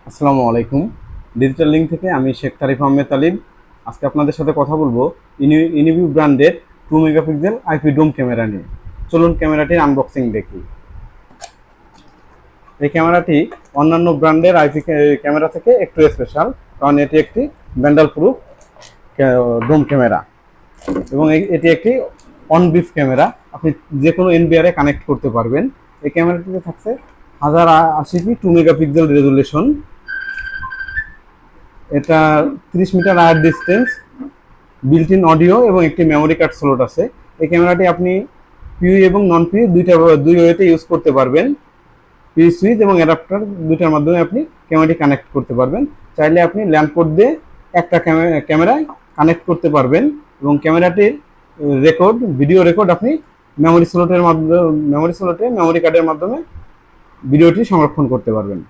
আসসালামু আলাইকুম। Digital link থেকে আমি শেখ তারিফ আহমেদ তালিব। আজকে আপনাদের সাথে কথা বলবো ইনিভিউ ব্র্যান্ডের 2 মেগাপিক্সেল আইপি ডোম ক্যামেরা নিয়ে। চলুন ক্যামেরাটির আনবক্সিং দেখি। এই ক্যামেরাটি অন্যান্য ব্র্যান্ডের আইপি ক্যামেরা থেকে একটু স্পেশাল, কারণ এটি একটি ব্যান্ডাল প্রুফ ডোম ক্যামেরা এবং এটি একটি অন বিফ ক্যামেরা। আপনি যে কোনো এনবিআর এ কানেক্ট করতে পারবেন। এই ক্যামেরাটিতে থাকছে 1080p 2 মেগাপিক্সেল রেজুলেশন। এটা 30 metre IR distance, built in audio এবং একটি মেমোরি কার্ড স্লট আছে। এই ক্যামেরাটি আপনি পিউ এবং নন পিউ দুই ওয়েতে ইউজ করতে পারবেন। পিউ সুইচ এবং অ্যাডাপ্টার দুইটার মাধ্যমে আপনি ক্যামেরাটি কানেক্ট করতে পারবেন। চাইলে আপনি ল্যান্ড পোর্ট দিয়ে একটা ক্যামেরায় কানেক্ট করতে পারবেন এবং ক্যামেরাটির ভিডিও রেকর্ড আপনি মেমোরি স্লটে মেমোরি কার্ডের মাধ্যমে ভিডিওটি সংরক্ষণ করতে পারবেন।